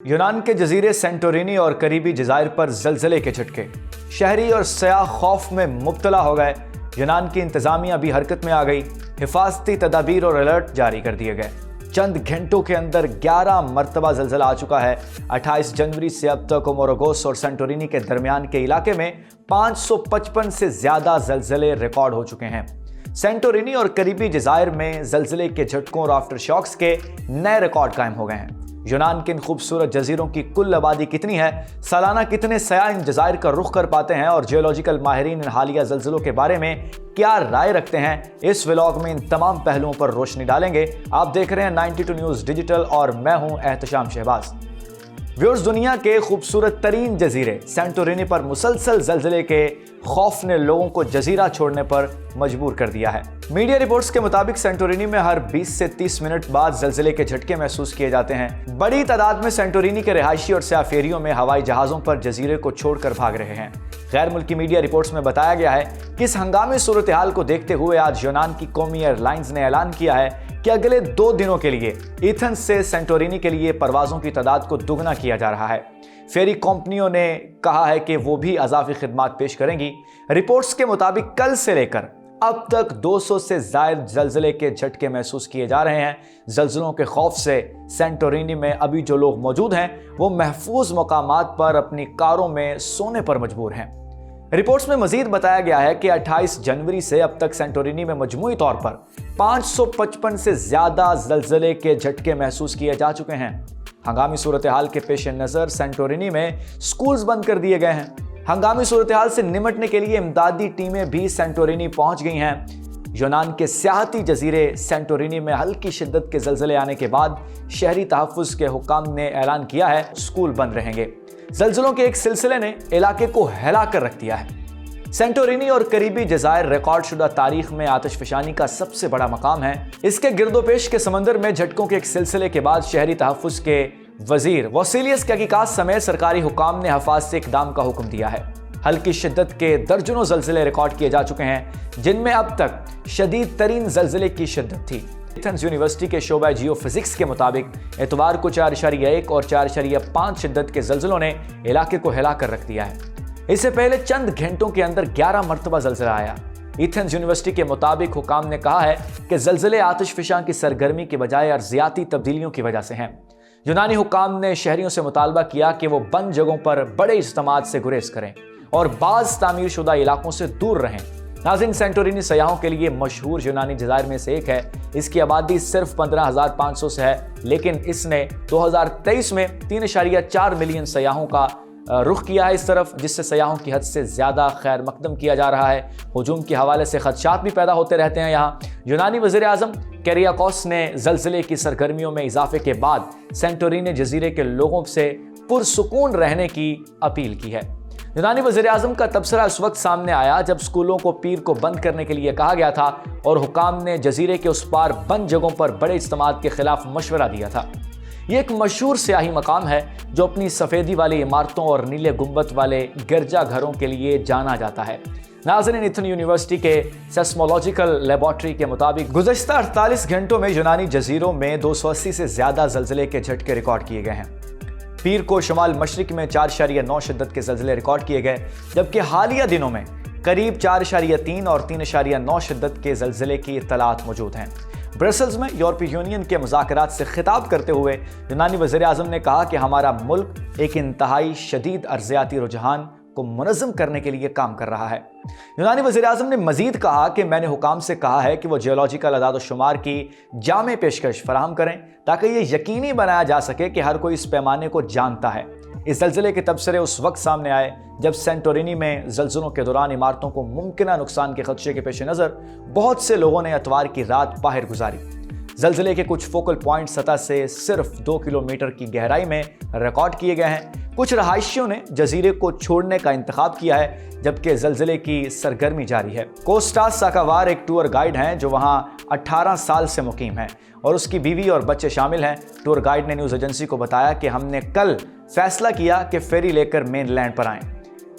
یونان کے جزیرے سینٹورینی اور قریبی جزائر پر زلزلے کے جھٹکے، شہری اور سیاح خوف میں مبتلا ہو گئے۔ یونان کی انتظامیہ بھی حرکت میں آ گئی، حفاظتی تدابیر اور الرٹ جاری کر دیے گئے۔ چند گھنٹوں کے اندر 11 مرتبہ زلزلہ آ چکا ہے۔ 28 جنوری سے اب تک اوموروگوس اور سینٹورینی کے درمیان کے علاقے میں 555 سے زیادہ زلزلے ریکارڈ ہو چکے ہیں۔ سینٹورینی اور قریبی جزائر میں زلزلے کے جھٹکوں اور آفٹر شاکس کے نئے ریکارڈ قائم ہو گئے ہیں۔ یونان کے ان خوبصورت جزیروں کی کل آبادی کتنی ہے، سالانہ کتنے سیاح ان جزائر کا رخ کر پاتے ہیں اور جیولوجیکل ماہرین ان حالیہ زلزلوں کے بارے میں کیا رائے رکھتے ہیں، اس ولاگ میں ان تمام پہلوؤں پر روشنی ڈالیں گے۔ آپ دیکھ رہے ہیں 92 نیوز ڈیجیٹل اور میں ہوں احتشام شہباز۔ ویورز، دنیا کے خوبصورت ترین جزیرے سینٹورینی پر مسلسل زلزلے کے خوف نے لوگوں کو جزیرہ چھوڑنے پر مجبور کر دیا ہے۔ میڈیا رپورٹس کے مطابق سینٹورینی میں ہر 20 سے 30 منٹ بعد زلزلے کے جھٹکے محسوس کیے جاتے ہیں۔ بڑی تعداد میں سینٹورینی کے رہائشی اور سیاح فیریوں میں ہوائی جہازوں پر جزیرے کو چھوڑ کر بھاگ رہے ہیں۔ غیر ملکی میڈیا رپورٹس میں بتایا گیا ہے کہ اس ہنگامی صورتحال کو دیکھتے ہوئے آج یونان کی قومی ایئر لائنز نے اعلان کیا ہے کہ اگلے 2 دنوں کے لیے ایتھنز سے سینٹورینی کے لیے پروازوں کی تعداد کو دگنا کیا جا رہا ہے۔ فیری کمپنیوں نے کہا ہے کہ وہ بھی اضافی خدمات پیش کریں گی۔ رپورٹس کے مطابق کل سے لے کر اب تک 200 سے زائد زلزلے کے جھٹکے محسوس کیے جا رہے ہیں۔ زلزلوں کے خوف سے سینٹورینی میں ابھی جو لوگ موجود ہیں وہ محفوظ مقامات پر اپنی کاروں میں سونے پر مجبور ہیں۔ رپورٹس میں مزید بتایا گیا ہے کہ 28 جنوری سے اب تک سینٹورینی میں مجموعی طور پر 555 سے زیادہ زلزلے کے جھٹکے محسوس کیے جا چکے ہیں۔ ہنگامی صورتحال کے پیش نظر سینٹورینی میں سکولز بند کر دیے گئے ہیں۔ ہنگامی صورتحال سے نمٹنے کے لیے امدادی ٹیمیں بھی سینٹورینی پہنچ گئی ہیں۔ یونان کے سیاحتی جزیرے سینٹورینی میں ہلکی شدت کے زلزلے آنے کے بعد شہری تحفظ کے حکام نے اعلان کیا ہے سکول بند رہیں گے۔ زلزلوں کے ایک سلسلے نے علاقے کو ہلا کر رکھ دیا ہے۔ سینٹورینی اور قریبی جزائر ریکارڈ شدہ تاریخ میں آتش فشانی کا سب سے بڑا مقام ہے۔ اس کے گرد و پیش کے سمندر میں جھٹکوں کے ایک سلسلے کے بعد شہری تحفظ کے وزیر واسیلیس کیکیکاس سمیت سرکاری حکام نے حفاظتی اقدام کا حکم دیا ہے۔ ہلکی شدت کے درجنوں زلزلے ریکارڈ کیے جا چکے ہیں، جن میں اب تک شدید ترین زلزلے کی شدت تھی۔ ایتھنز یونیورسٹی کے شعبہ جیو فزکس کے مطابق اتوار کو 4.1 اور 4.5 شدت کے زلزلوں نے علاقے کو ہلا کر رکھ دیا ہے۔ اس سے پہلے چند گھنٹوں کے اندر 11 مرتبہ زلزلہ آیا۔ ایتھنز یونیورسٹی کے مطابق حکام نے کہا ہے کہ زلزلے آتش فشاں کی سرگرمی کے بجائے ارضیاتی تبدیلیوں کی وجہ سے ہیں۔ یونانی حکام نے شہریوں سے مطالبہ کیا کہ وہ بند جگہوں پر بڑے اجتماعات سے گریز کریں اور بعض تعمیر شدہ علاقوں سے دور رہیں۔ ناظرین، سینٹورینی سیاحوں کے لیے مشہور یونانی جزائر میں سے ایک ہے۔ اس کی آبادی صرف 15,500 سے ہے، لیکن اس نے 2023 میں 3.4 ملین سیاحوں کا رخ کیا ہے اس طرف، جس سے سیاحوں کی حد سے زیادہ خیر مقدم کیا جا رہا ہے۔ ہجوم کے حوالے سے خدشات بھی پیدا ہوتے رہتے ہیں یہاں۔ یونانی وزیر اعظم کیریاکوس نے زلزلے کی سرگرمیوں میں اضافے کے بعد سینٹورینی جزیرے کے لوگوں سے پرسکون رہنے کی اپیل کی ہے۔ یونانی وزیر اعظم کا تبصرہ اس وقت سامنے آیا جب اسکولوں کو پیر کو بند کرنے کے لیے کہا گیا تھا اور حکام نے جزیرے کے اس پار بند جگہوں پر بڑے اجتماعات کے خلاف مشورہ دیا تھا۔ یہ ایک مشہور سیاحی مقام ہے جو اپنی سفیدی والی عمارتوں اور نیلے گنبد والے گرجا گھروں کے لیے جانا جاتا ہے۔ ناظرین، ایتھن یونیورسٹی کے سیسمولوجیکل لیبارٹری کے مطابق گزشتہ 48 گھنٹوں میں یونانی جزیروں میں 280 سے زیادہ زلزلے کے جھٹکے ریکارڈ کیے گئے ہیں۔ پیر کو شمال مشرق میں 4.9 شدت کے زلزلے ریکارڈ کیے گئے، جبکہ حالیہ دنوں میں قریب 4.3 اور 3.9 شدت کے زلزلے کی اطلاعات موجود ہیں۔ برسلز میں یورپی یونین کے مذاکرات سے خطاب کرتے ہوئے یونانی وزیر اعظم نے کہا کہ ہمارا ملک ایک انتہائی شدید ارضیاتی رجحان کو منظم کرنے کے لیے کام کر رہا ہے۔ یونانی وزیر اعظم نے مزید کہا کہ میں نے حکام سے کہا ہے کہ وہ جیولوجیکل اعداد و شمار کی جامع پیشکش فراہم کریں تاکہ یہ یقینی بنایا جا سکے کہ ہر کوئی اس پیمانے کو جانتا ہے۔ اس زلزلے کے تبصرے اس وقت سامنے آئے جب سینٹورینی میں زلزلوں کے دوران عمارتوں کو ممکنہ نقصان کے خدشے کے پیش نظر بہت سے لوگوں نے اتوار کی رات باہر گزاری۔ زلزلے کے کچھ فوکل پوائنٹ سطح سے صرف 2 کلومیٹر کی گہرائی میں ریکارڈ کیے گئے ہیں۔ کچھ رہائشیوں نے جزیرے کو چھوڑنے کا انتخاب کیا ہے جبکہ زلزلے کی سرگرمی جاری ہے۔ کوسٹاس ساکاوار ایک ٹور گائیڈ ہیں جو وہاں 18 سال سے مقیم ہیں اور اس کی بیوی اور بچے شامل ہیں۔ ٹور گائیڈ نے نیوز ایجنسی کو بتایا کہ ہم نے کل فیصلہ کیا کہ فیری لے کر مین لینڈ پر آئیں۔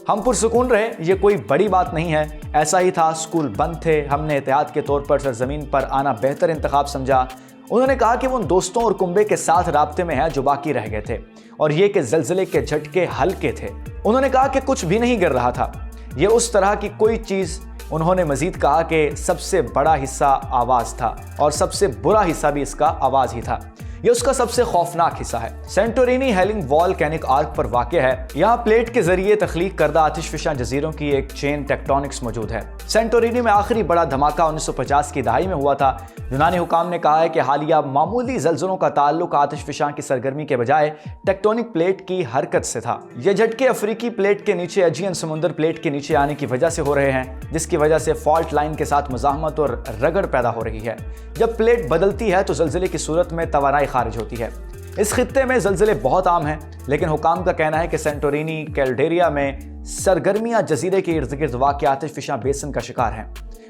ہم پرسکون رہے، یہ کوئی بڑی بات نہیں ہے، ایسا ہی تھا، اسکول بند تھے، ہم نے احتیاط کے طور پر سرزمین پر آنا بہتر انتخاب سمجھا۔ انہوں نے کہا کہ وہ ان دوستوں اور کنبے کے ساتھ رابطے میں ہیں جو باقی رہ گئے تھے اور یہ کہ زلزلے کے جھٹکے ہلکے تھے۔ انہوں نے کہا کہ کچھ بھی نہیں گر رہا تھا، یہ اس طرح کی کوئی چیز۔ انہوں نے مزید کہا کہ سب سے بڑا حصہ آواز تھا اور سب سے برا حصہ بھی اس کا آواز ہی تھا، یہ اس کا سب سے خوفناک حصہ ہے۔ سینٹورینی ہیلنگ والکینک آرک پر واقع ہے۔ یہاں پلیٹ کے ذریعے تخلیق کردہ آتش فشاں جزیروں کی ایک چین ٹیکٹونکس موجود ہے۔ سینٹورینی میں آخری بڑا دھماکہ 1950 کی دہائی میں ہوا تھا۔ یونانی حکام نے کہا ہے کہ حالیہ معمولی زلزلوں کا تعلق آتش فشاں کی سرگرمی کے بجائے ٹیکٹونک پلیٹ کی حرکت سے تھا۔ یہ جھٹکے افریقی پلیٹ کے نیچے ایجین سمندر پلیٹ کے نیچے آنے کی وجہ سے ہو رہے ہیں، جس کی وجہ سے فالٹ لائن کے ساتھ مزاحمت اور رگڑ پیدا ہو رہی ہے۔ جب پلیٹ بدلتی ہے تو زلزلے کی صورت میں توانائی خارج ہوتی ہے۔ اس خطے میں زلزلے بہت عام ہیں، لیکن حکام کا کہنا ہے کہ سینٹورینی کیلڈیریا میں سرگرمیاں جزیرے کے ارد گرد واقع آتش فشاں بیسن کا شکار ہیں۔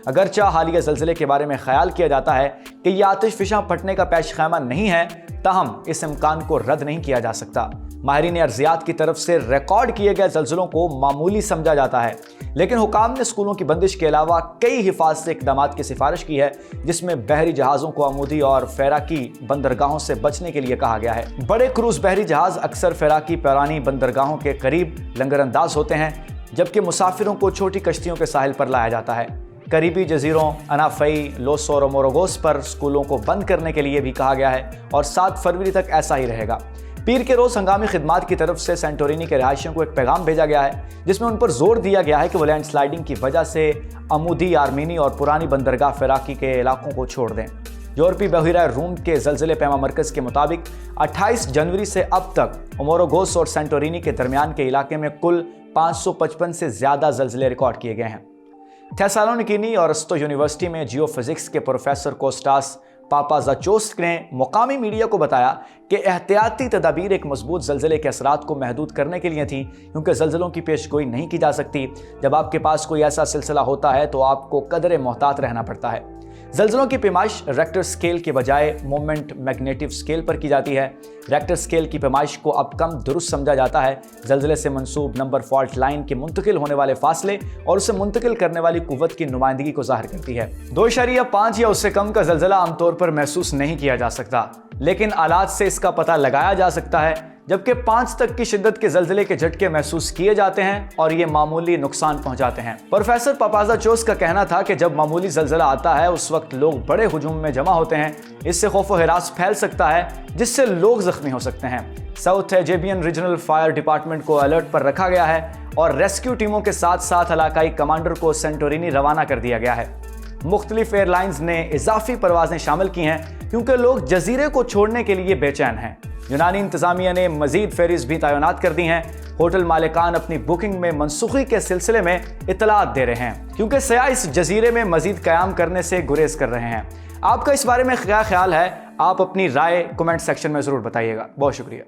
اگرچہ حالیہ زلزلے کے بارے میں خیال کیا جاتا ہے کہ یہ آتش فشاں پھٹنے کا پیش خیمہ نہیں ہے، تاہم اس امکان کو رد نہیں کیا جا سکتا۔ ماہرین ارضیات کی طرف سے ریکارڈ کیے گئے زلزلوں کو معمولی سمجھا جاتا ہے، لیکن حکام نے اسکولوں کی بندش کے علاوہ کئی حفاظتی اقدامات کی سفارش کی ہے، جس میں بحری جہازوں کو عمودی اور فیراکی بندرگاہوں سے بچنے کے لیے کہا گیا ہے۔ بڑے کروز بحری جہاز اکثر فیراکی پیرانی بندرگاہوں کے قریب لنگر انداز ہوتے ہیں، جبکہ مسافروں کو چھوٹی کشتیوں کے ساحل پر لایا جاتا ہے۔ قریبی جزیروں انافئی، لوسور اور موروگوس پر اسکولوں کو بند کرنے کے لیے بھی کہا گیا ہے اور 7 فروری تک ایسا ہی رہے گا۔ پیر کے روز ہنگامی خدمات کی طرف سے سینٹورینی کے رہائشیوں کو ایک پیغام بھیجا گیا ہے، جس میں ان پر زور دیا گیا ہے کہ وہ لینڈ سلائیڈنگ کی وجہ سے عمودی، آرمینی اور پرانی بندرگاہ فیراکی کے علاقوں کو چھوڑ دیں۔ یورپی بحیرہ روم کے زلزلے پیما مرکز کے مطابق 28 جنوری سے اب تک اموروگوس اور سینٹورینی کے درمیان کے علاقے میں کل 555 سے زیادہ زلزلے ریکارڈ کیے گئے ہیں۔ تھیسالونیکی اور ارسطو یونیورسٹی میں جیو فزکس کے پروفیسر کوسٹاس پاپازاچوس نے مقامی میڈیا کو بتایا کہ احتیاطی تدابیر ایک مضبوط زلزلے کے اثرات کو محدود کرنے کے لیے تھیں، کیونکہ زلزلوں کی پیش گوئی نہیں کی جا سکتی۔ جب آپ کے پاس کوئی ایسا سلسلہ ہوتا ہے تو آپ کو قدرے محتاط رہنا پڑتا ہے۔ زلزلوں کی پیمائش ریکٹر سکیل کے بجائے مومنٹ میگنیٹو سکیل پر کی جاتی ہے۔ ریکٹر سکیل کی پیمائش کو اب کم درست سمجھا جاتا ہے۔ زلزلے سے منسوب نمبر فالٹ لائن کے منتقل ہونے والے فاصلے اور اسے منتقل کرنے والی قوت کی نمائندگی کو ظاہر کرتی ہے۔ 2.5 یا اس سے کم کا زلزلہ عام طور پر محسوس نہیں کیا جا سکتا، لیکن آلات سے اس کا پتہ لگایا جا سکتا ہے، جبکہ 5 تک کی شدت کے زلزلے کے جھٹکے محسوس کیے جاتے ہیں اور یہ معمولی نقصان پہنچاتے ہیں۔ پروفیسر پاپازاچوس کا کہنا تھا کہ جب معمولی زلزلہ آتا ہے اس وقت لوگ بڑے ہجوم میں جمع ہوتے ہیں، اس سے خوف و ہراس پھیل سکتا ہے جس سے لوگ زخمی ہو سکتے ہیں۔ ساؤتھ ایجیبین ریجنل فائر ڈپارٹمنٹ کو الرٹ پر رکھا گیا ہے اور ریسکیو ٹیموں کے ساتھ ساتھ علاقائی کمانڈر کو سینٹورینی روانہ کر دیا گیا ہے۔ مختلف ایئر لائنز نے اضافی پروازیں شامل کی ہیں کیونکہ لوگ جزیرے کو چھوڑنے کے لیے بے چین ہیں۔ یونانی انتظامیہ نے مزید فیریز بھی تعینات کر دی ہیں۔ ہوٹل مالکان اپنی بکنگ میں منسوخی کے سلسلے میں اطلاعات دے رہے ہیں کیونکہ سیاح اس جزیرے میں مزید قیام کرنے سے گریز کر رہے ہیں۔ آپ کا اس بارے میں کیا خیال ہے؟ آپ اپنی رائے کمنٹ سیکشن میں ضرور بتائیے گا۔ بہت شکریہ۔